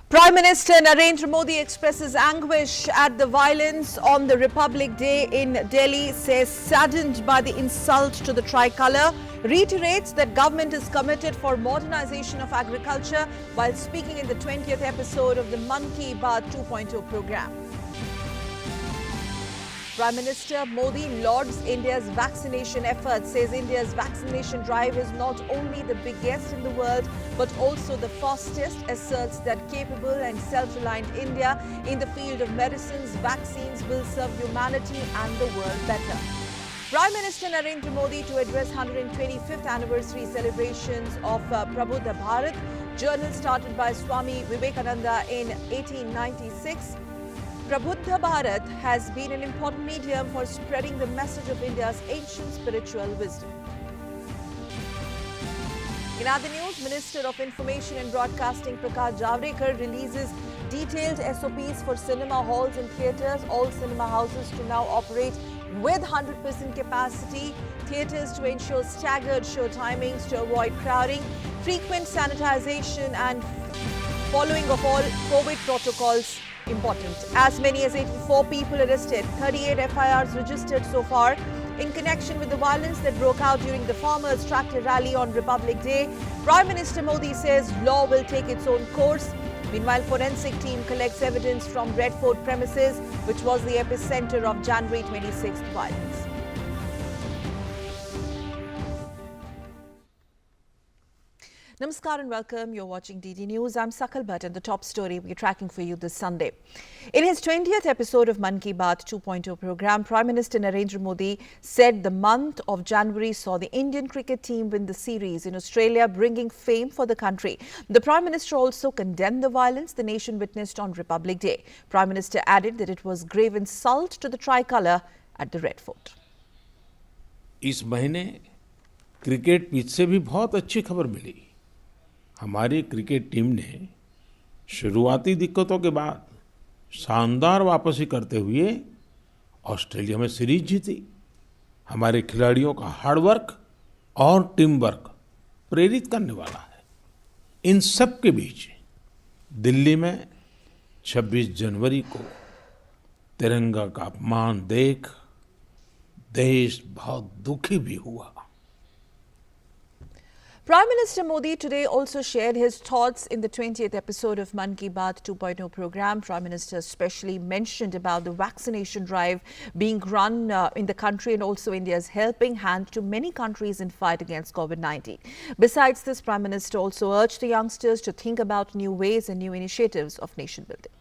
Prime Minister Narendra Modi expresses anguish at the violence on the Republic Day in Delhi, says saddened by the insult to the tricolour, reiterates that government is committed for modernization of agriculture while speaking in the 20th episode of the Mann Ki Baat 2.0 program. Prime Minister Modi lauds India's vaccination efforts, says India's vaccination drive is not only the biggest in the world but also the fastest, asserts that capable and self-reliant India in the field of medicines, vaccines will serve humanity and the world better. Prime Minister Narendra Modi to address 125th anniversary celebrations of Prabuddha Bharat, journal started by Swami Vivekananda in 1896. Prabuddha Bharat has been an important medium for spreading the message of India's ancient spiritual wisdom. In other news, Minister of Information and Broadcasting Prakash Javadekar releases detailed SOPs for cinema halls and theatres. All cinema houses to now operate with 100% capacity. Theatres to ensure staggered show timings to avoid crowding, frequent sanitization and following of all COVID protocols important. As many as 84 people arrested, 38 FIRs registered so far in connection with the violence that broke out during the Farmers' Tractor Rally on Republic Day. Prime Minister Modi says law will take its own course. Meanwhile, forensic team collects evidence from Red Fort premises, which was the epicenter of January 26th violence. Namaskar and welcome. You're watching DD News. I'm Sakal Bhatt and the top story we're tracking for you this Sunday. In his 20th episode of Mann Ki Baat 2.0 program, Prime Minister Narendra Modi said the month of January saw the Indian cricket team win the series in Australia, bringing fame for the country. The Prime Minister also condemned the violence the nation witnessed on Republic Day. Prime Minister added that it was grave insult to the tricolour at the Red Fort. इस महीने cricket pitch से भी बहुत अच्छी खबर मिली। हमारी cricket team ने शुरुआती दिक्कतों के बाद शानदार वापसी करते हुए ऑस्ट्रेलिया में सीरीज जीती। हमारे खिलाड़ियों का हार्डवर्क और टीम वर्क प्रेरित करने वाला है। इन सब के बीच दिल्ली में 26 जनवरी को तिरंगा का अपमान देख देश बहुत दुखी भी हुआ। Prime Minister Modi today also shared his thoughts in the 20th episode of Mann Ki Baat 2.0 program. Prime Minister especially mentioned about the vaccination drive being run in the country and also India's helping hand to many countries in fight against COVID-19. Besides this, Prime Minister also urged the youngsters to think about new ways and new initiatives of nation building.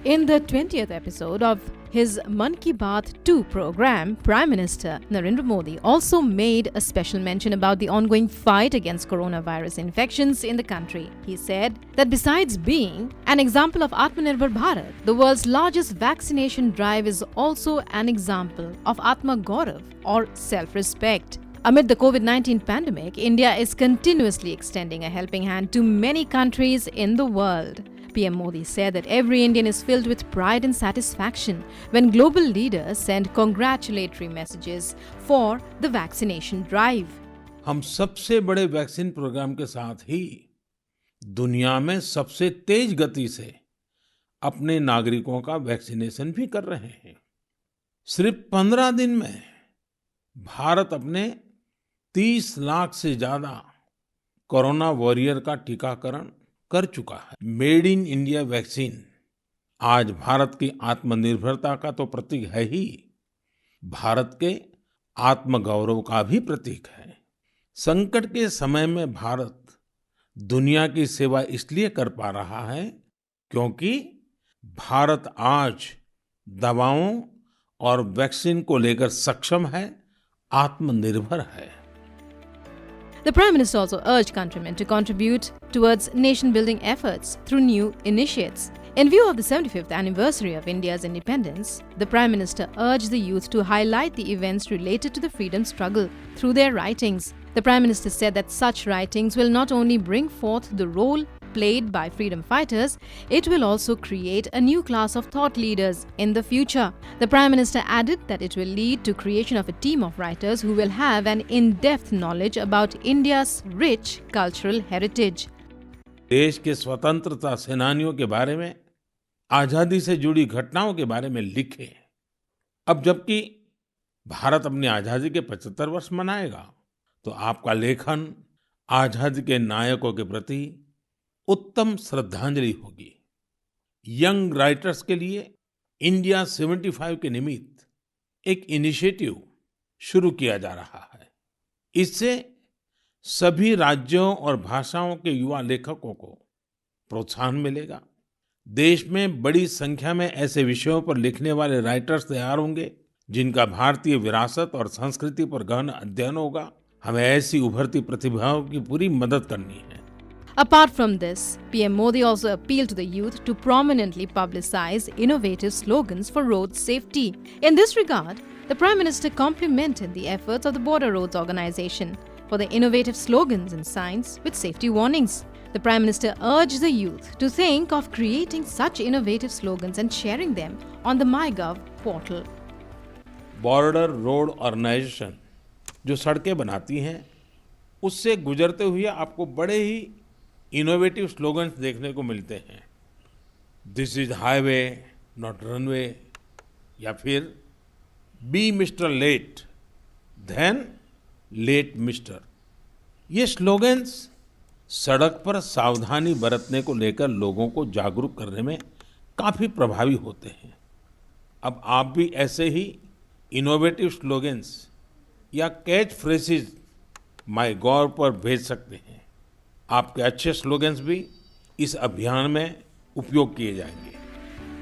In the 20th episode of his Mann Ki Baat 2 program, Prime Minister Narendra Modi also made a special mention about the ongoing fight against coronavirus infections in the country. He said that besides being an example of Atmanirbhar Bharat, the world's largest vaccination drive is also an example of Atma Gaurav or self-respect. Amid the COVID-19 pandemic, India is continuously extending a helping hand to many countries in the world. PM Modi said that every Indian is filled with pride and satisfaction when global leaders send congratulatory messages for the vaccination drive. हम सबसे बड़े vaccine programme के साथ ही दुनिया में सबसे तेज गति से अपने नागरिकों का वैक्सीनेशन भी कर रहे हैं। सिर्फ 15 दिन में भारत अपने 30 लाख से ज्यादा कोरोना वॉरियर का टीकाकरण कर चुका है। मेड इन इंडिया वैक्सीन आज भारत की आत्मनिर्भरता का तो प्रतीक है ही, भारत के आत्मगौरव का भी प्रतीक है। संकट के समय में भारत दुनिया की सेवा इसलिए कर पा रहा है क्योंकि भारत आज दवाओं और वैक्सीन को लेकर सक्षम है, आत्मनिर्भर है। The Prime Minister also urged countrymen to contribute towards nation-building efforts through new initiates. In view of the 75th anniversary of India's independence, the Prime Minister urged the youth to highlight the events related to the freedom struggle through their writings. The Prime Minister said that such writings will not only bring forth the role played by freedom fighters, it will also create a new class of thought leaders in the future. The Prime Minister added that it will lead to creation of a team of writers who will have an in-depth knowledge about India's rich cultural heritage. देश के स्वतंत्रता सेनानियों के बारे में, आजादी से जुड़ी घटनाओं के बारे में लिखे। अब जबकि भारत अपनी आजादी के 75 वर्ष मनाएगा, तो आपका लेखन आजादी के नायकों के प्रति उत्तम श्रद्धांजलि होगी। यंग राइटर्स के लिए इंडिया 75 के निमित्त एक इनिशिएटिव शुरू किया जा रहा है। इससे सभी राज्यों और भाषाओं के युवा लेखकों को प्रोत्साहन मिलेगा। देश में बड़ी संख्या में ऐसे विषयों पर लिखने वाले राइटर्स तैयार होंगे जिनका भारतीय विरासत और संस्कृति पर गहन अध्ययन होगा। हमें ऐसी उभरती प्रतिभाओं की पूरी मदद करनी है। Apart from this, PM Modi also appealed to the youth to prominently publicize innovative slogans for road safety. In this regard, the Prime Minister complimented the efforts of the Border Roads Organization for the innovative slogans and signs with safety warnings. The Prime Minister urged the youth to think of creating such innovative slogans and sharing them on the MyGov portal. Border road organisation जो सड़कें बनाती हैं, उससे गुजरते हुए आपको बड़े ही innovative slogans देखने को मिलते हैं। This is highway not runway, या फिर be mister late than late mister. ये स्लोगन्स सड़क पर सावधानी बरतने को लेकर लोगों को जागरूक करने में काफी प्रभावी होते हैं। अब आप भी ऐसे ही इनोवेटिव स्लोगन्स या कैच फ्रेजेस माईगॉव पर भेज सकते हैं। आपके अच्छे स्लोगन्स भी इस अभियान में उपयोग किए जाएंगे।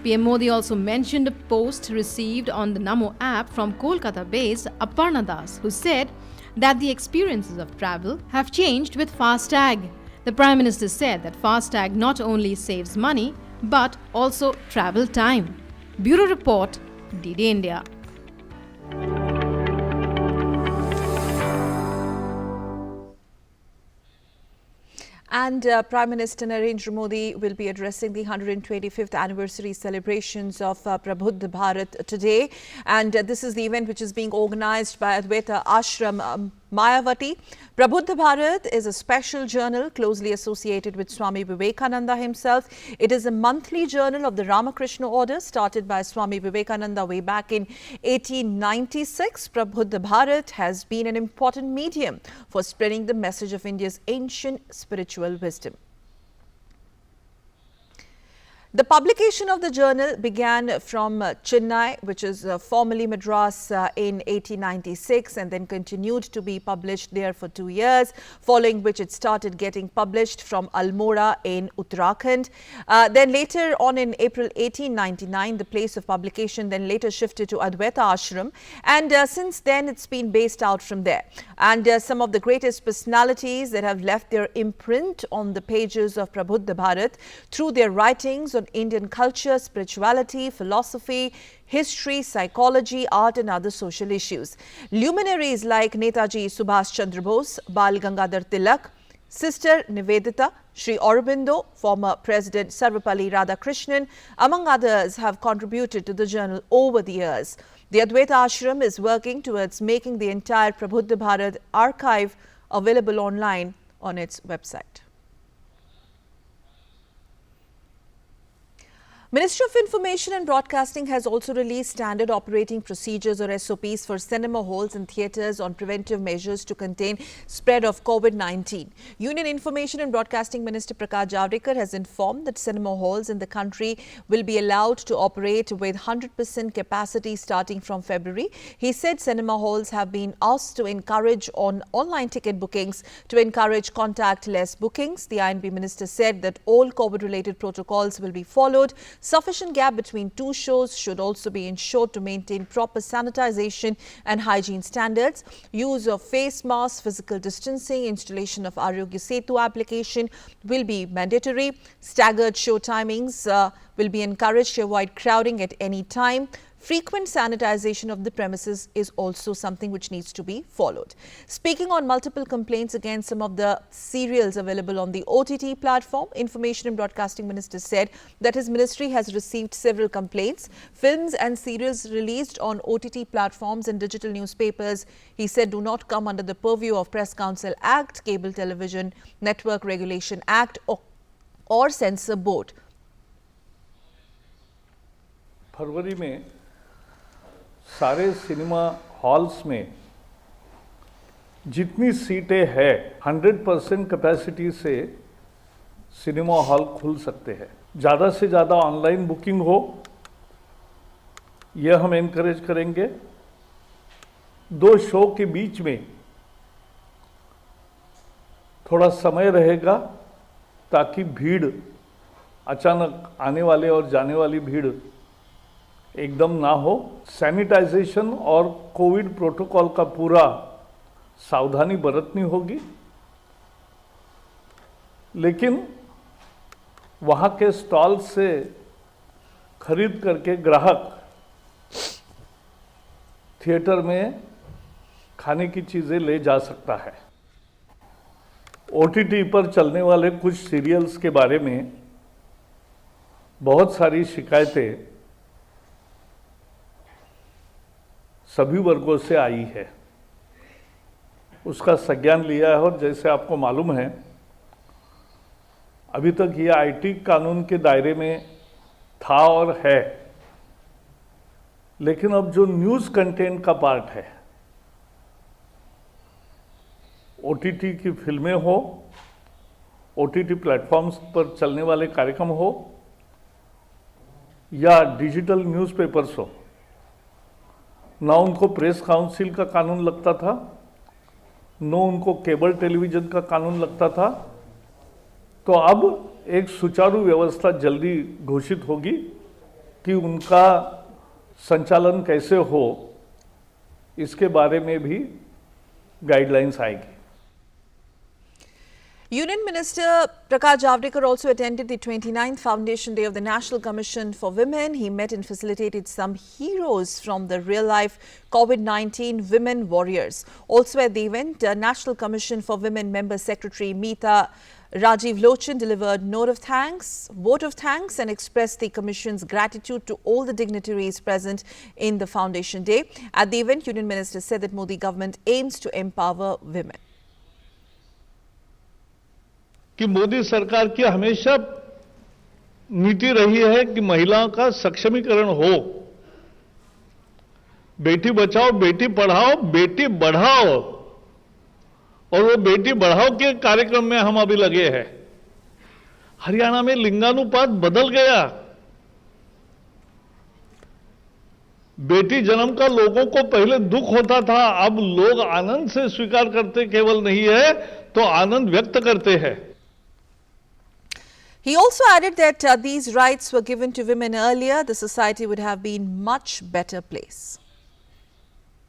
PM Modi also mentioned a post received on the Namo app from Kolkata-based Aparna Das, who said that the experiences of travel have changed with FASTag. The Prime Minister said that FASTag not only saves money but also travel time. Bureau Report, DD India. And Prime Minister Narendra Modi will be addressing the 125th anniversary celebrations of Prabuddha Bharat today. And this is the event which is being organized by Advaita Ashram Mayavati. Prabuddha Bharat is a special journal closely associated with Swami Vivekananda himself. It is a monthly journal of the Ramakrishna order started by Swami Vivekananda way back in 1896. Prabuddha Bharat has been an important medium for spreading the message of India's ancient spiritual wisdom. The publication of the journal began from Chennai, which is formerly Madras, in 1896 and then continued to be published there for 2 years, following which it started getting published from Almora in Uttarakhand. Then later on in April 1899, the place of publication then later shifted to Advaita Ashram, and since then it's been based out from there. And some of the greatest personalities that have left their imprint on the pages of Prabuddha Bharat through their writings on Indian culture, spirituality, philosophy, history, psychology, art and other social issues. Luminaries like Netaji Subhash Chandra Bose, Bal Gangadhar Tilak, Sister Nivedita, Sri Aurobindo, former President Sarvepalli Radhakrishnan, among others, have contributed to the journal over the years. The Advaita Ashram is working towards making the entire Prabuddha Bharat archive available online on its website. Ministry of Information and Broadcasting has also released standard operating procedures or SOPs for cinema halls and theatres on preventive measures to contain spread of COVID-19. Union Information and Broadcasting Minister Prakash Javadekar has informed that cinema halls in the country will be allowed to operate with 100% capacity starting from February. He said cinema halls have been asked to encourage online ticket bookings to encourage contactless bookings. The INB minister said that all COVID-related protocols will be followed. Sufficient gap between two shows should also be ensured to maintain proper sanitization and hygiene standards. Use of face masks, physical distancing, installation of Arogya Setu application will be mandatory. Staggered show timings will be encouraged to avoid crowding at any time. frequent sanitization of the premises is also something which needs to be followed. Speaking on multiple complaints against some of the serials available on the OTT platform, Information and Broadcasting Minister said that his ministry has received several complaints. Films and serials released on OTT platforms and digital newspapers, he said, do not come under the purview of Press Council Act, Cable Television Network Regulation Act or Censor Board. फरवरी में सारे cinema halls में जितनी सीटें हैं 100% capacity से cinema hall खुल सकते हैं। ज़्यादा से ज़्यादा ऑनलाइन बुकिंग हो, यह हम एनकरेज करेंगे। 2 शो के बीच में थोड़ा समय रहेगा ताकि भीड़, अचानक आने वाले और जाने वाली भीड़ एकदम ना हो। सैनिटाइजेशन और कोविड प्रोटोकॉल का पूरा सावधानी बरतनी होगी, लेकिन वहाँ के स्टॉल से खरीद करके ग्राहक थिएटर में खाने की चीज़ें ले जा सकता है। ओटीटी पर चलने वाले कुछ सीरियल्स के बारे में बहुत सारी शिकायतें सभी वर्गों से आई है, उसका संज्ञान लिया है। और जैसे आपको मालूम है, अभी तक ये आईटी कानून के दायरे में था और है, लेकिन अब जो न्यूज़ कंटेंट का पार्ट है, ओटीटी की फिल्में हो, ओटीटी प्लेटफॉर्म्स पर चलने वाले कार्यक्रम हो या डिजिटल न्यूज़पेपर्स हो, ना उनको प्रेस काउंसिल का कानून लगता था, न उनको केबल टेलीविज़न का कानून लगता था। तो अब एक सुचारू व्यवस्था जल्दी घोषित होगी कि उनका संचालन कैसे हो, इसके बारे में भी गाइडलाइंस आएगी। Union Minister Prakash Javadekar also attended the 29th Foundation Day of the National Commission for Women. He met and facilitated some heroes from the real-life COVID-19 women warriors. Also at the event, National Commission for Women Member Secretary Meeta Rajiv Lochan delivered vote of thanks and expressed the Commission's gratitude to all the dignitaries present in the Foundation Day. At the event, Union Minister said that Modi government aims to empower women. कि मोदी सरकार की हमेशा नीति रही है कि महिलाओं का सक्षमीकरण हो। बेटी बचाओ, बेटी पढ़ाओ, बेटी बढ़ाओ, और वो बेटी बढ़ाओ के कार्यक्रम में हम अभी लगे हैं। हरियाणा में लिंगानुपात बदल गया। बेटी जन्म का लोगों को पहले दुख होता था, अब लोग आनंद से स्वीकार करते केवल नहीं है तो आनंद व्यक्त करते हैं। He also added that these rights were given to women earlier, the society would have been much better place.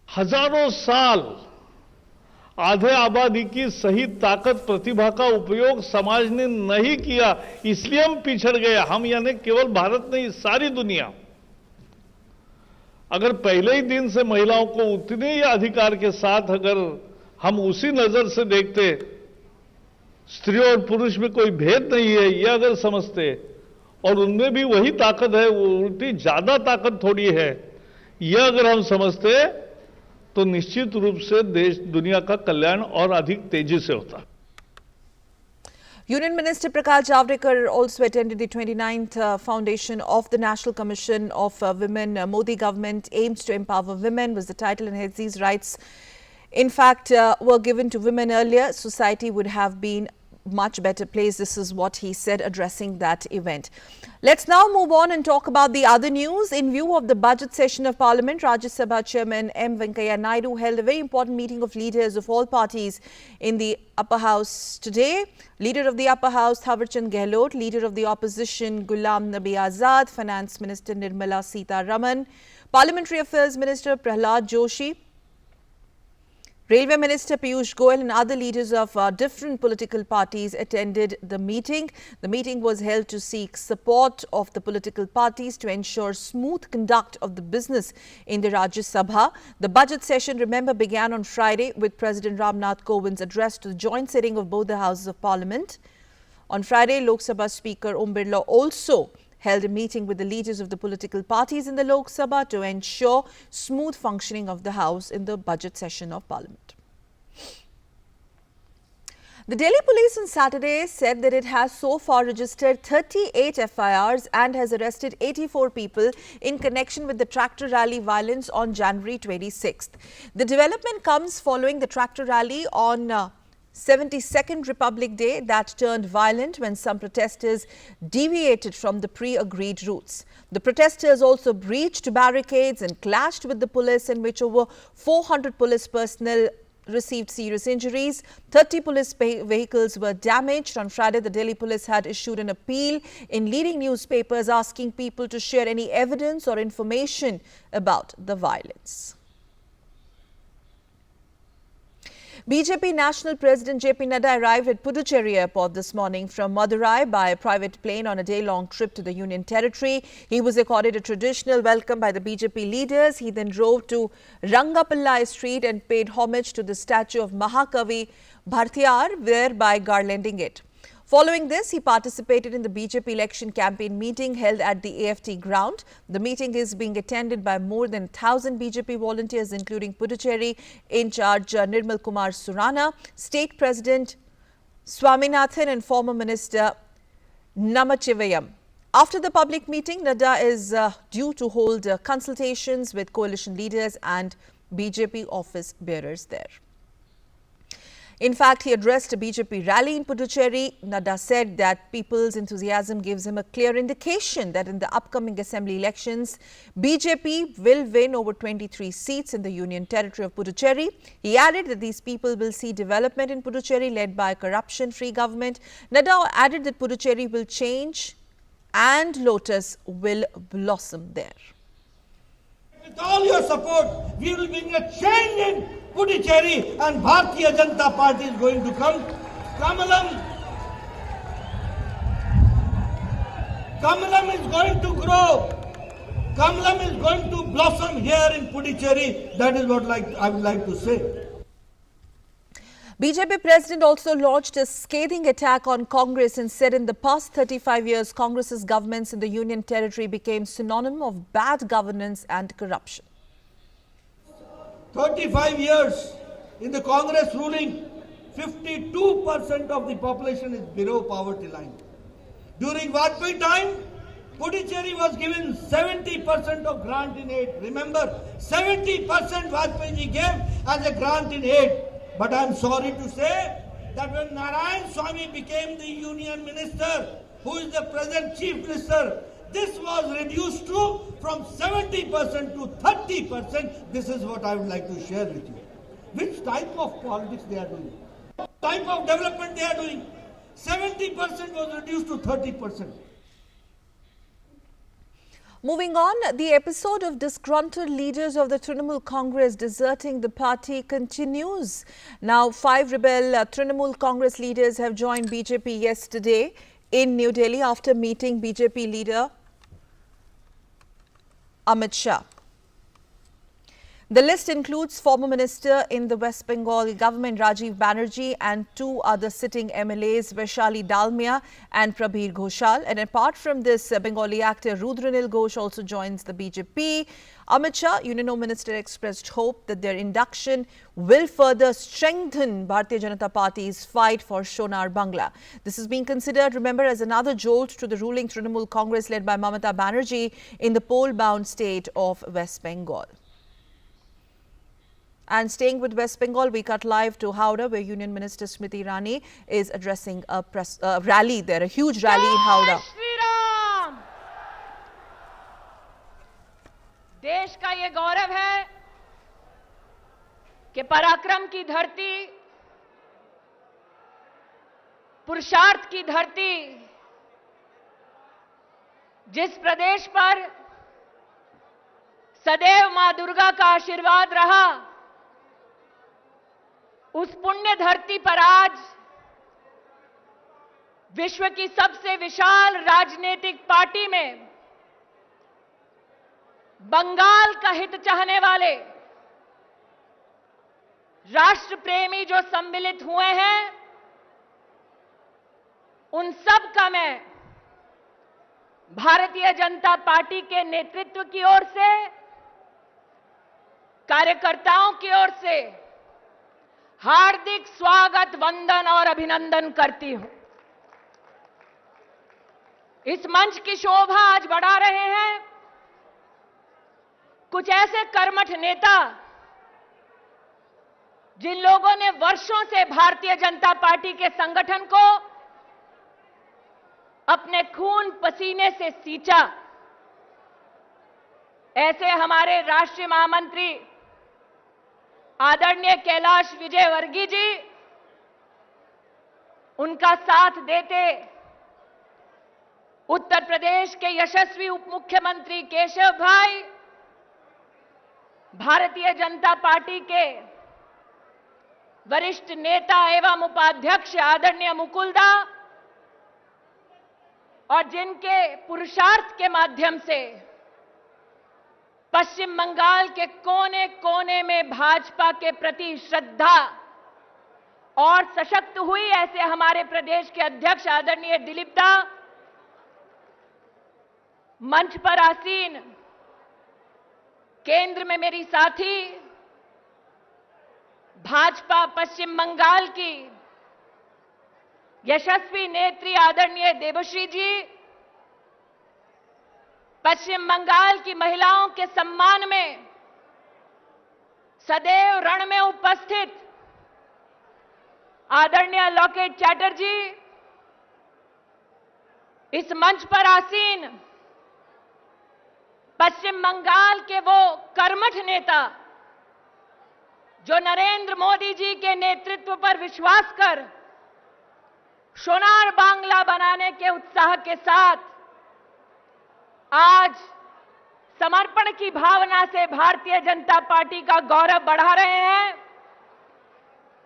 हजारों साल आधे आबादी की सही ताकत प्रतिभा का उपयोग समाज ने नहीं किया, इसलिए हम पिछड़ गए। हम यानी केवल भारत नहीं, सारी दुनिया। अगर पहले ही दिन से महिलाओं को उतने ही अधिकार के साथ अगर हम उसी नजर से देखते, स्त्री और पुरुष में कोई भेद नहीं है, ये अगर समझते, और उनमें भी वही ताकत है, वो उल्टी ज्यादा ताकत थोड़ी है, ये अगर हम समझते तो निश्चित रूप से देश दुनिया का कल्याण और अधिक तेजी से होता। Union Minister Prakash Javadekar also attended the 29th Foundation of the National Commission of Women. Modi government aims to empower women was the title, and hence these rights in fact were given to women earlier, society would have been much better place. This is what he said addressing that event. Let's now move on and talk about the other news. In view of the budget session of Parliament, Rajya Sabha Chairman M. Venkaiah Naidu held a very important meeting of leaders of all parties in the Upper House today. Leader of the Upper House, Thawar Chand Gehlot, Leader of the Opposition, Ghulam Nabi Azad, Finance Minister Nirmala Sitharaman, Parliamentary Affairs Minister Prahlad Joshi, Railway Minister Piyush Goyal and other leaders of different political parties attended the meeting. The meeting was held to seek support of the political parties to ensure smooth conduct of the business in the Rajya Sabha. The budget session, remember, began on Friday with President Ramnath Kovind's address to the joint sitting of both the Houses of Parliament. On Friday, Lok Sabha Speaker Om Birla also held a meeting with the leaders of the political parties in the Lok Sabha to ensure smooth functioning of the House in the budget session of Parliament. The Delhi police on Saturday said that it has so far registered 38 FIRs and has arrested 84 people in connection with the tractor rally violence on January 26th. The development comes following the tractor rally on 72nd Republic Day that turned violent when some protesters deviated from the pre-agreed routes. The protesters also breached barricades and clashed with the police, in which over 400 police personnel received serious injuries. 30 police vehicles were damaged. On Friday, the Delhi police had issued an appeal in leading newspapers asking people to share any evidence or information about the violence. BJP National President JP Nadda arrived at Puducherry Airport this morning from Madurai by a private plane on a day-long trip to the Union Territory. He was accorded a traditional welcome by the BJP leaders. He then drove to Rangapillai Street and paid homage to the statue of Mahakavi Bhartiyar, thereby garlanding it. Following this, he participated in the BJP election campaign meeting held at the AFT ground. The meeting is being attended by more than 1,000 BJP volunteers, including Puducherry in charge Nirmal Kumar Surana, State President Swaminathan and former Minister Namachivayam. After the public meeting, Nadda is due to hold consultations with coalition leaders and BJP office bearers there. In fact, he addressed a BJP rally in Puducherry. Nadda said that people's enthusiasm gives him a clear indication that in the upcoming assembly elections, BJP will win over 23 seats in the Union Territory of Puducherry. He added that these people will see development in Puducherry led by a corruption-free government. Nadda added that Puducherry will change and Lotus will blossom there. With all your support, we will bring a change in Puducherry and Bharatiya Janata Party is going to come. Kamalam is going to grow. Kamalam is going to blossom here in Puducherry. That is what I would like to say. BJP President also launched a scathing attack on Congress and said in the past 35 years, Congress's governments in the Union Territory became synonym of bad governance and corruption. 35 years in the Congress ruling, 52% of the population is below poverty line. During Vajpayee time, Puducherry was given 70% of grant in aid. Remember, 70% Vajpayee gave as a grant in aid. But I am sorry to say that when Narayan Swamy became the Union Minister, who is the present Chief Minister, this was reduced to from 70% to 30%. This is what I would like to share with you. Which type of politics they are doing? What type of development they are doing? 70% was reduced to 30%. Moving on, the episode of disgruntled leaders of the Trinamool Congress deserting the party continues. Now, 5 rebel Trinamool Congress leaders have joined BJP yesterday in New Delhi after meeting BJP leader Amit Shah. The list includes former minister in the West Bengal government Rajiv Banerjee and 2 other sitting MLAs Vaishali Dalmia and Prabir Ghoshal. And apart from this, Bengali actor Rudranil Ghosh also joins the BJP. Amit Shah, Union Home Minister, expressed hope that their induction will further strengthen Bharatiya Janata Party's fight for Sonar Bangla. This is being considered, remember, as another jolt to the ruling Trinamool Congress led by Mamata Banerjee in the poll-bound state of West Bengal. And staying with West Bengal, we cut live to Howrah, where Union Minister Smriti Irani is addressing a rally there, a huge rally in Howrah. देश का ये गौरव है कि पराक्रम की धरती, पुरुषार्थ की धरती, जिस प्रदेश पर सदैव मां दुर्गा का आशीर्वाद रहा, उस पुण्य धरती पर आज विश्व की सबसे विशाल राजनीतिक पार्टी में बंगाल का हित चाहने वाले राष्ट्र प्रेमी जो सम्मिलित हुए हैं, उन सब का मैं भारतीय जनता पार्टी के नेतृत्व की ओर से, कार्यकर्ताओं की ओर से हार्दिक स्वागत, वंदन और अभिनंदन करती हूं। इस मंच की शोभा आज बढ़ा रहे हैं कुछ ऐसे कर्मठ नेता जिन लोगों ने वर्षों से भारतीय जनता पार्टी के संगठन को अपने खून पसीने से सींचा। ऐसे हमारे राष्ट्रीय महामंत्री आदरणीय कैलाश विजयवर्गीय जी, उनका साथ देते उत्तर प्रदेश के यशस्वी उप मुख्यमंत्री केशव भाई, भारतीय जनता पार्टी के वरिष्ठ नेता एवं उपाध्यक्ष आदरणीय मुकुलदा, और जिनके पुरुषार्थ के माध्यम से पश्चिम बंगाल के कोने कोने में भाजपा के प्रति श्रद्धा और सशक्त हुई, ऐसे हमारे प्रदेश के अध्यक्ष आदरणीय दिलीप दा, मंच पर आसीन केंद्र में मेरी साथी भाजपा पश्चिम बंगाल की यशस्वी नेत्री आदरणीय देवश्री जी, पश्चिम बंगाल की महिलाओं के सम्मान में सदैव रण में उपस्थित आदरणीय लॉकेट चैटर्जी, इस मंच पर आसीन पश्चिम बंगाल के वो कर्मठ नेता जो नरेंद्र मोदी जी के नेतृत्व पर विश्वास कर सोनार बांग्ला बनाने के उत्साह के साथ आज समर्पण की भावना से भारतीय जनता पार्टी का गौरव बढ़ा रहे हैं,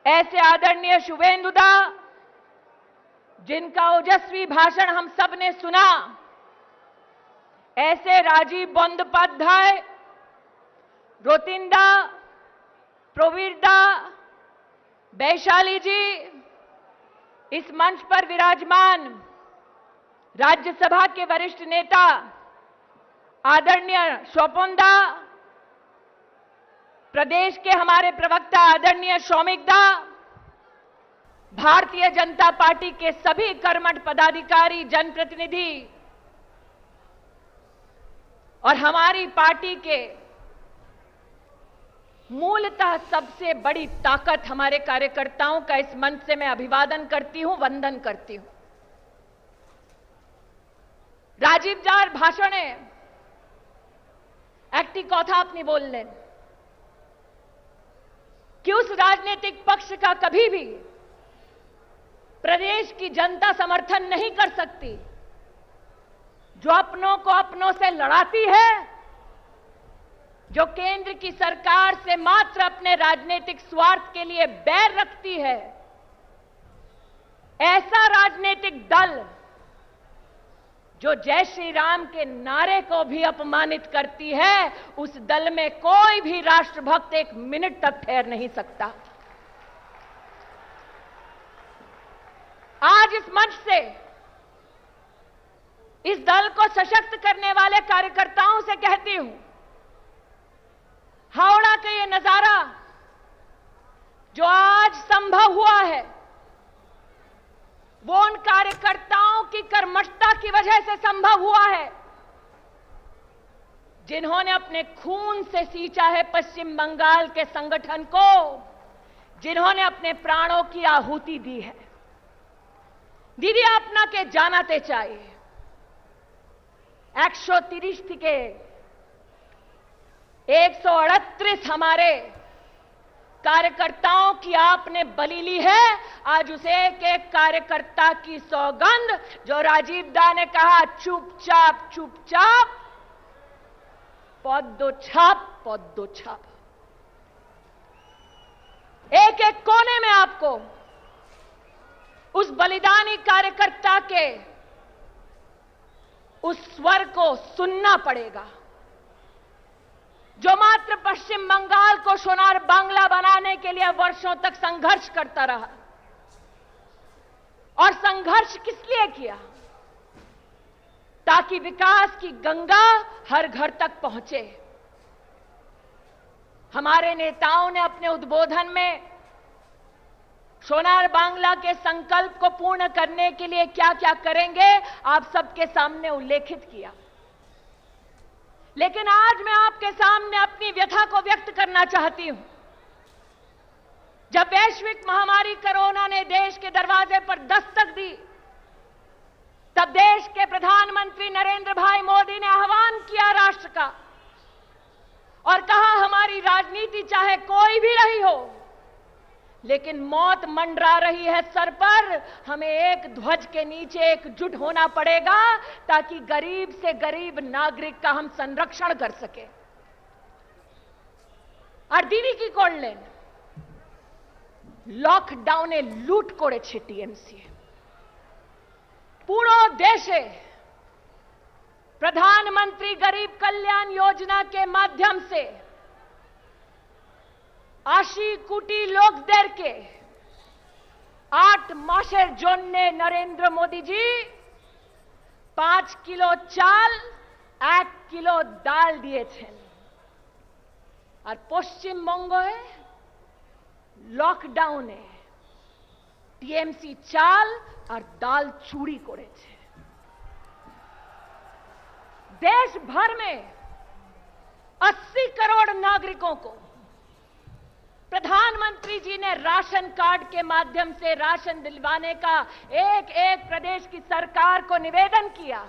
ऐसे आदरणीय शुभेंदु दा, जिनका ओजस्वी भाषण हम सब ने सुना, ऐसे राजीव बंदोपाध्याय, रोतिंदा, प्रोवीरदा, वैशाली जी, इस मंच पर विराजमान राज्यसभा के वरिष्ठ नेता आदरणीय शोपोंदा, प्रदेश के हमारे प्रवक्ता आदरणीय शौमिक दा, भारतीय जनता पार्टी के सभी कर्मठ पदाधिकारी, जनप्रतिनिधि और हमारी पार्टी के मूलतः सबसे बड़ी ताकत हमारे कार्यकर्ताओं का इस मंच से मैं अभिवादन करती हूं, वंदन करती हूं। राजीव जार भाषणे একটি কথা আপনি বললেন कि उस राजनीतिक पक्ष का कभी भी प्रदेश की जनता समर्थन नहीं कर सकती जो अपनों को अपनों से लड़ाती है, जो केंद्र की सरकार से मात्र अपने राजनीतिक स्वार्थ के लिए बैर रखती है। ऐसा राजनीतिक दल जो जय श्री राम के नारे को भी अपमानित करती है, उस दल में कोई भी राष्ट्रभक्त एक मिनट तक ठहर नहीं सकता। आज इस मंच से इस दल को सशक्त करने वाले कार्यकर्ताओं से कहती हूं, हावड़ा का ये नजारा जो आज संभव हुआ है, वो उन कार्यकर्ताओं की कर्मठता की वजह से संभव हुआ है जिन्होंने अपने खून से सींचा है पश्चिम बंगाल के संगठन को, जिन्होंने अपने प्राणों की आहुति दी है। दीदी আপনাকে জানাতে চাই 130 থেকে 138 हमारे कार्यकर्ताओं की आपने बलि ली है। आज उस एक एक कार्यकर्ता की सौगंध, जो राजीव दा ने कहा चुपचाप चुपचाप पद दो छाप, पद दो छाप। एक एक कोने में आपको उस बलिदानी कार्यकर्ता के उस स्वर को सुनना पड़ेगा, जो मात्र पश्चिम बंगाल को सोनार बांग्ला बनाने के लिए वर्षों तक संघर्ष करता रहा। और संघर्ष किस लिए किया? ताकि विकास की गंगा हर घर तक पहुंचे। हमारे नेताओं ने अपने उद्बोधन में सोनार बांग्ला के संकल्प को पूर्ण करने के लिए क्या क्या करेंगे आप सबके सामने उल्लेखित किया। लेकिन आज मैं आपके सामने अपनी व्यथा को व्यक्त करना चाहती हूं। जब वैश्विक महामारी कोरोना ने देश के दरवाजे पर दस्तक दी, तब देश के प्रधानमंत्री नरेंद्र भाई मोदी ने आह्वान किया राष्ट्र का और कहा, हमारी राजनीति चाहे कोई भी रही हो, लेकिन मौत मंडरा रही है सर पर, हमें एक ध्वज के नीचे एकजुट होना पड़ेगा ताकि गरीब से गरीब नागरिक का हम संरक्षण कर सके। আর দিদি কি করলেন? লকডাউনে লুট করেছে টিএমসি। পুরো দেশে प्रधानमंत्री गरीब कल्याण योजना के माध्यम से 80 কোটি লোকদেরকে 8 মাসের জন্য নরেন্দ্র মোদীজি 5 কিলো চাল 1 কিলো ডাল দিয়েছেন। আর পশ্চিমবঙ্গে লকডাউনে টিএমসি চাল আর ডাল চুরি করেছে। देश भर में 80 करोड़ नागरिकों को प्रधानमंत्री जी ने राशन कार्ड के माध्यम से राशन दिलवाने का एक एक प्रदेश की सरकार को निवेदन किया।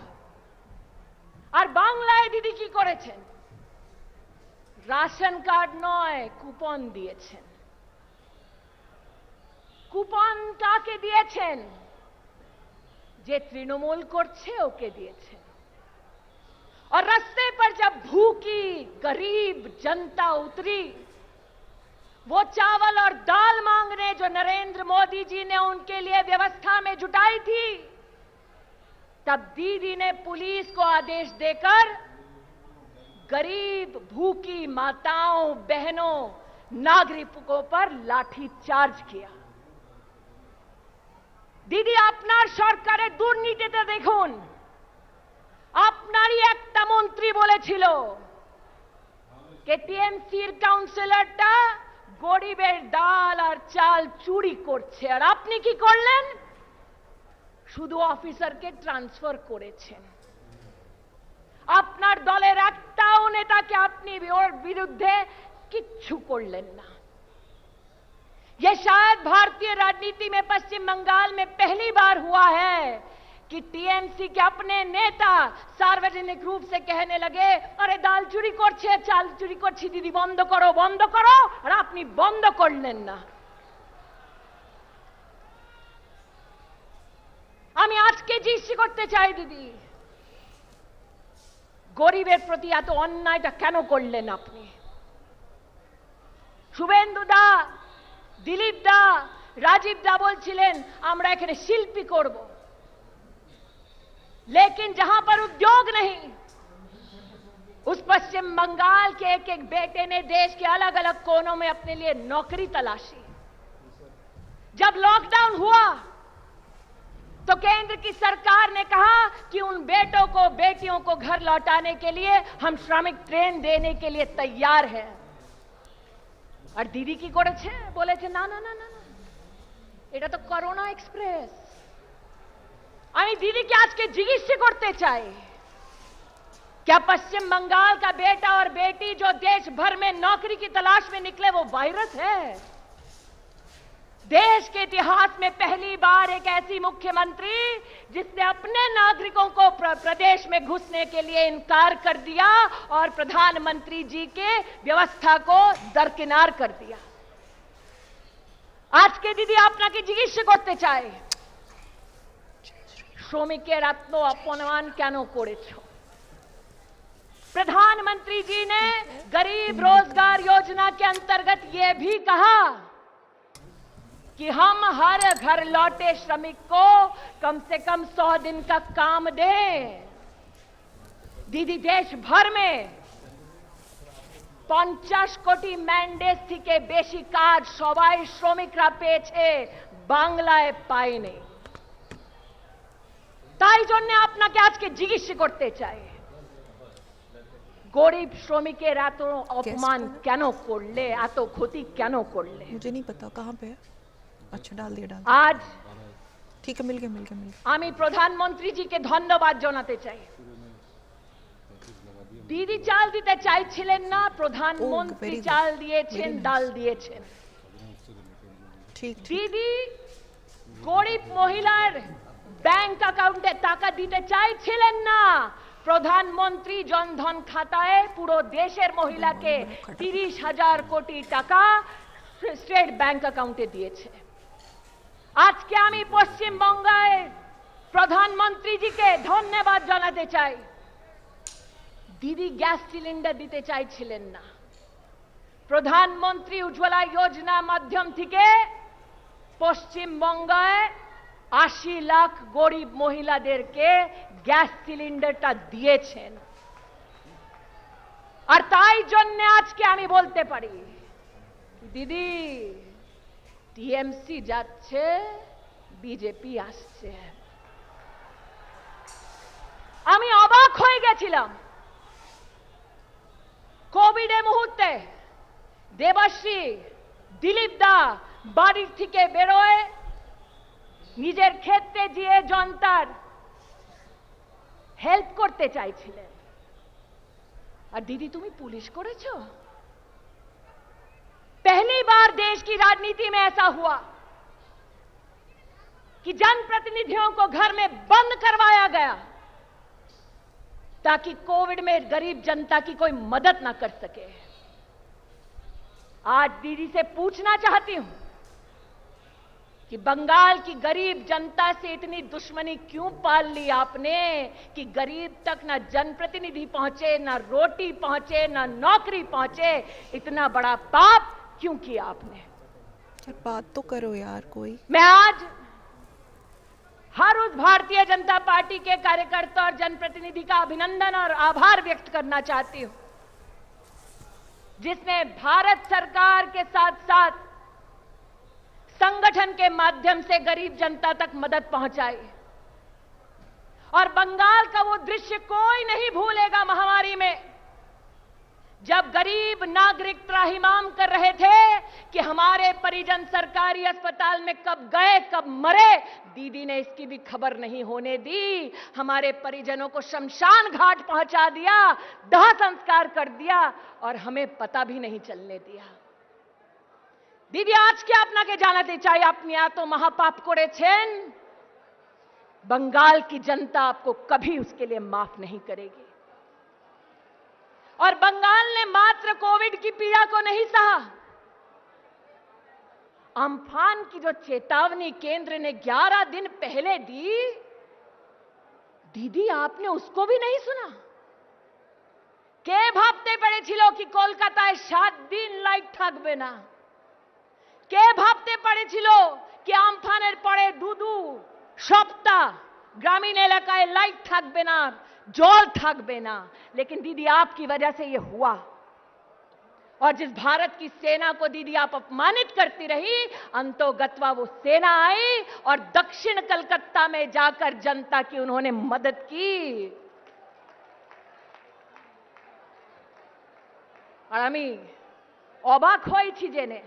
और बांग्लाয় दीदी की করেছেন? রাশন কার্ড নয়, কুপন দিয়েছেন। কুপন কাকে দিয়েছেন? যে তৃণমূল করছে ওকে দিয়েছেন। और रास्ते पर जब भूखी गरीब जनता उतरी, वो चावल और दाल मांगने जो नरेंद्र मोदी जी ने उनके लिए व्यवस्था में जुटाई थी, तब दीदी ने पुलिस को आदेश देकर गरीब भूखी माताओं बहनों नागरिकों पर लाठी चार्ज किया। दीदी আপনার সরকারের দুর্নীতিতে দেখুন, আপনারই একটা মন্ত্রী বলেছিল যে টিএমসির কাউন্সিলরটা গরিবের ডাল আর চাল চুরি করছে, আর আপনি কি করলেন? শুধু অফিসারকে ট্রান্সফার করেছেন। আপনার দলের একটাও নেতাকে আপনি ওর বিরুদ্ধে কিচ্ছু করলেন না। ये शायद भारतीय राजनीति में पश्चिम बंगाल में पहली बार हुआ है कि टीएमसी के अपने नेता सार्वजनिक रूप से कहने लगे, अरे दाल चुरी করছে, চাল চুরি করছে, দিদি বন্ধ করো বন্ধ করো, আর আপনি বন্ধ করলেন না। আমি আজকে জিজ্ঞেস করতে চাই দিদি, গরিবের প্রতি এত অন্যায়টা কেন করলেন আপনি? শুভেন্দু দা, দিলীপ দা, রাজীব দা বলছিলেন আমরা এখানে শিল্পী করব, लेकिन जहां पर उद्योग नहीं, उस पश्चिम बंगाल के एक एक बेटे ने देश के अलग अलग कोनों में अपने लिए नौकरी तलाशी। जब लॉकडाउन हुआ तो केंद्र की सरकार ने कहा कि उन बेटों को बेटियों को घर लौटाने के लिए हम श्रमिक ट्रेन देने के लिए तैयार हैं। और दीदी की করেছে বলেছে না না না না, এটা তো করোনা এক্সপ্রেস। আমি दीदी आज के जिज्ञासा करते चाहे, क्या पश्चिम बंगाल का बेटा और बेटी जो देश भर में नौकरी की तलाश में निकले वो वायरस है? देश के इतिहास में पहली बार एक ऐसी मुख्यमंत्री जिसने अपने नागरिकों को प्रदेश में घुसने के लिए इनकार कर दिया और प्रधानमंत्री जी के व्यवस्था को दरकिनार कर दिया। आज के दीदी আপনাকে জিজ্ঞাসা করতে চাই, শ্রমিকের আত্ম অপমান কেন করেছো? प्रधानमंत्री जी ने गरीब रोजगार योजना के अंतर्गत यह भी कहा कि हम हर घर लौटे श्रमिक को कम से कम 100 दिन का काम दें। दीदी देश भर में 50 কোটি ম্যান্ডেট থেকে বেশি কাজ সবাই শ্রমিকরা পেয়েছে, বাংলায় পায়নি। তাই জন্য আপনাকে আজকে জিজ্ঞেস করতে চাই, গরিব শ্রমিকের এত অপমান কেন করলে, এত ক্ষতি কেন করলে? मुझे नहीं पता कहाँ पे है। अच्छा डाल दिया আজ ठीक है, मिल गया। আমি প্রধানমন্ত্রীজিকে ধন্যবাদ জানাতে চাই। দিদি চাল দিতে চাইছিলেন না, প্রধানমন্ত্রী চাল দিয়েছেন, ডাল দিয়েছেন। ठीक দিদি গরিব মহিলার ব্যাংক অ্যাকাউন্টে টাকা দিতে চাইছিলেন না, প্রধানমন্ত্রী জনধন খাতায় পুরো দেশের মহিলাকে 30,000 কোটি টাকা স্টেট ব্যাংক অ্যাকাউন্টে দিয়েছে। আজকে আমি পশ্চিমবঙ্গের প্রধানমন্ত্রীজিকে ধন্যবাদ জানাতে চাই। দিদি গ্যাস সিলিন্ডার দিতে চাইছিলেন না, প্রধানমন্ত্রী উজ্জ্বলা যোজনা মাধ্যম থেকে পশ্চিমবঙ্গে 80 লাখ গরিব মহিলাদেরকে গ্যাস সিলিন্ডারটা দিয়েছেন। আর তাই জন্য আজকে আমি বলতে পারি, দিদি টিএমসি যাচ্ছে, বিজেপি আসছে। আমি অবাক হয়ে গেছিলাম কোভিডের মুহূর্তে দেবাশ্রী, দিলীপ দা বাড়ির থেকে বেরোয় নিজের ক্ষেত্রে গিয়ে জনতার হেল্প করতে চাইছিলেন। আর দিদি তুমি পুলিশ করেছো। पहली बार देश की राजनीति में ऐसा हुआ कि जनप्रतिनिधियों को घर में बंद करवाया गया ताकि कोविड में गरीब जनता की कोई मदद ना कर सके। आज दीदी से पूछना चाहती हूं कि बंगाल की गरीब जनता से इतनी दुश्मनी क्यों पाल ली आपने कि गरीब तक ना जनप्रतिनिधि पहुंचे, ना रोटी पहुंचे, ना नौकरी पहुंचे। इतना बड़ा पाप क्यों किया आपने? यार बात तो करो यार कोई। मैं आज हर उस भारतीय जनता पार्टी के कार्यकर्ता और जनप्रतिनिधि का अभिनंदन और आभार व्यक्त करना चाहती हूं, जिसने भारत सरकार के साथ साथ संगठन के माध्यम से गरीब जनता तक मदद पहुंचाई। और बंगाल का वो दृश्य कोई नहीं भूलेगा, महामारी में जब गरीब नागरिक त्राहिमाम कर रहे थे कि हमारे परिजन सरकारी अस्पताल में कब गए कब मरे, दीदी ने इसकी भी खबर नहीं होने दी। हमारे परिजनों को शमशान घाट पहुंचा दिया, दाह संस्कार कर दिया और हमें पता भी नहीं चलने दिया। দিদি আজকে আপনাকে জানাতে চাই, আপনি এত মহাপাপ করেছেন, बंगाल की जनता आपको कभी उसके लिए माफ नहीं करेगी। और बंगाल ने मात्र कोविड की पीड़ा को नहीं सहा, अम्फान की जो चेतावनी केंद्र ने 11 दिन पहले दी, दीदी आपने उसको भी नहीं सुना। কে ভাবতে পেরেছিল কি কলকাতায় 7 দিন লাইট থাকবে না? কে ভাবতে পেরেছিল কি আমফানের পরে 2 সপ্তাহ গ্রামীণ এলাকায় লাইট থাকবে না, জল থাকবে না? लेकिन दीदी आपकी वजह से ये हुआ। और जिस भारत की सेना को दीदी आप अपमानित करती रही, अंतोगत्वा वो सेना आई और दक्षिण कलकत्ता में जाकर जनता की उन्होंने मदद की। আর আমি অবাক হয়েছি জেনে,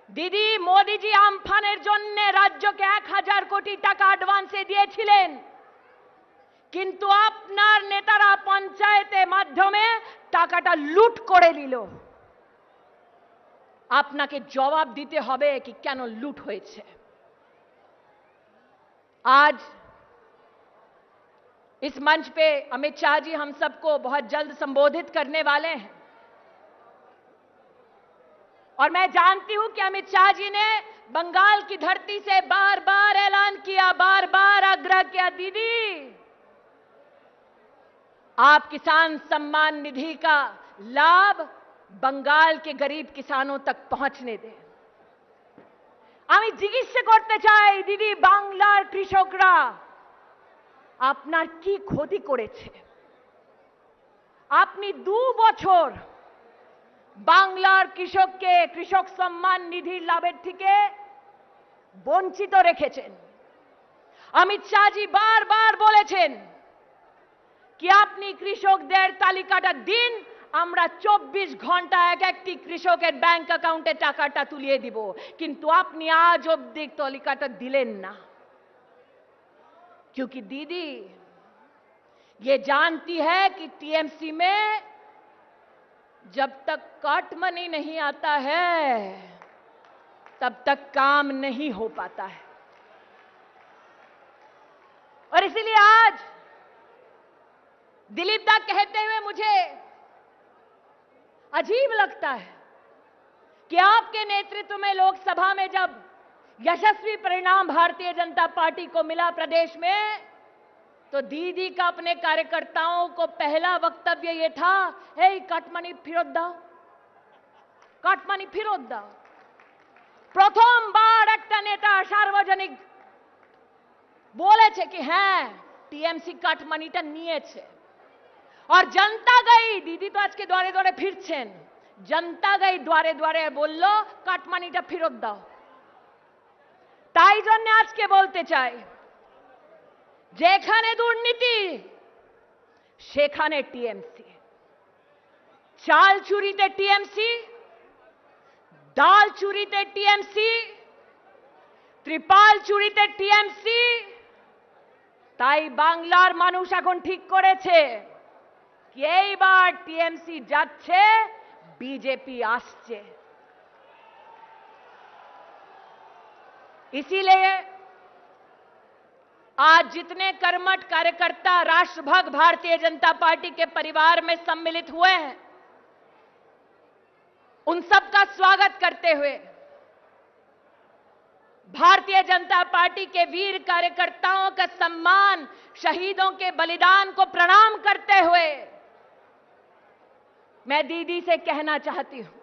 দিদি মোদিজি আমফানের জন্য রাজ্যকে 1000 কোটি টাকা অ্যাডভান্সে দিয়েছিলেন, কিন্তু আপনার নেতারা পঞ্চায়েতের মাধ্যমে টাকাটা লুট করে নিল। আপনাকে জবাব দিতে হবে कि কেন লুট হয়েছে। आज इस मंच पे अमित शाह जी हम सबको बहुत जल्द संबोधित करने वाले हैं और मैं जानती हूं कि अमित शाह जी ने बंगाल की धरती से बार बार ऐलान किया, बार बार आग्रह किया, दीदी आप किसान सम्मान निधि का लाभ बंगाल के गरीब किसानों तक पहुंचने दें। আমি জিজ্ঞেস করতে চাই দিদি, বাংলার কৃষকরা আপনার কি ক্ষতি করেছে? আপনি 2 বছর বাংলার কৃষককে কৃষক সম্মান নিধির লাভের থেকে বঞ্চিত রেখেছেন। অমিত শাহজি বারবার বলেছেন কি আপনি কৃষকদের তালিকাটা দিন, আমরা 24 ঘন্টা এক একটি কৃষকের ব্যাংক অ্যাকাউন্টে টাকাটা তুলিয়ে দিব, কিন্তু আপনি আজ অবধি তালিকাটা দিলেন না। क्योंकि दीदी ये जानती है कि टीएमसी में जब तक कट मनी नहीं आता है तब तक काम नहीं हो पाता है। और इसीलिए आज दिलीप दा कहते हुए मुझे अजीब लगता है कि आपके नेतृत्व में लोकसभा में जब यशस्वी परिणाम भारतीय जनता पार्टी को मिला प्रदेश में, तो दीदी का अपने कार्यकर्ताओं को पहला वक्तव्य ये था, हे काटमानी फिरत दाओ, काटमानी फिरत दाओ। प्रथम बार एक नेता सार्वजनिक बोले कि हाँ टीएमसी काटमानीटा निয়েছে। और जनता गई, दीदी तो आज के द्वारे द्वारे फिरছেন, जनता गई द्वारे द्वारे बोललो काटमानीटा फिरत दाओ। তাই জন্য আজকে বলতে চাই, যেখানে দুর্নীতি সেখানে টিএমসি, চাল চুরিতে টিএমসি, ডাল চুরিতে টিএমসি, ত্রিপাল চুরিতে টিএমসি। তাই বাংলার মানুষ এখন ঠিক করেছে কি এইবার টিএমসি যাচ্ছে, বিজেপি আসছে। इसीलिए आज जितने कर्मठ कार्यकर्ता राष्ट्रभक्त भारतीय जनता पार्टी के परिवार में सम्मिलित हुए हैं, उन सबका स्वागत करते हुए, भारतीय जनता पार्टी के वीर कार्यकर्ताओं का सम्मान, शहीदों के बलिदान को प्रणाम करते हुए मैं दीदी से कहना चाहती हूं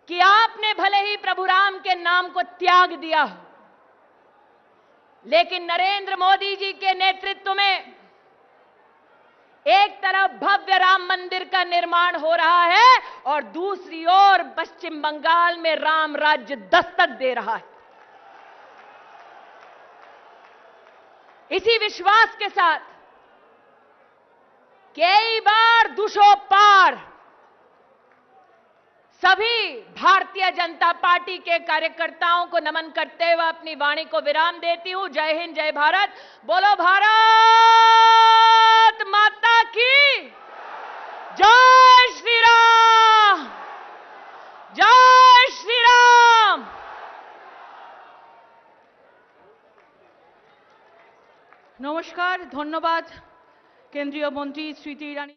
कि आपने भले ही प्रभु राम के नाम को त्याग दिया हो, लेकिन नरेंद्र मोदी जी के नेतृत्व में एक तरफ भव्य राम मंदिर का निर्माण हो रहा है और दूसरी ओर पश्चिम बंगाल में राम राज्य दस्तक दे रहा है। इसी विश्वास के साथ कई बार दुशो पार सभी भारतीय जनता पार्टी के कार्यकर्ताओं को नमन करते हुए अपनी वाणी को विराम देती हूं। जय हिंद, जय भारत। बोलो भारत माता की जय श्री राम, जय श्री राम। नमस्कार, धन्यवाद केंद्रीय मंत्री स्मृति ईरानी।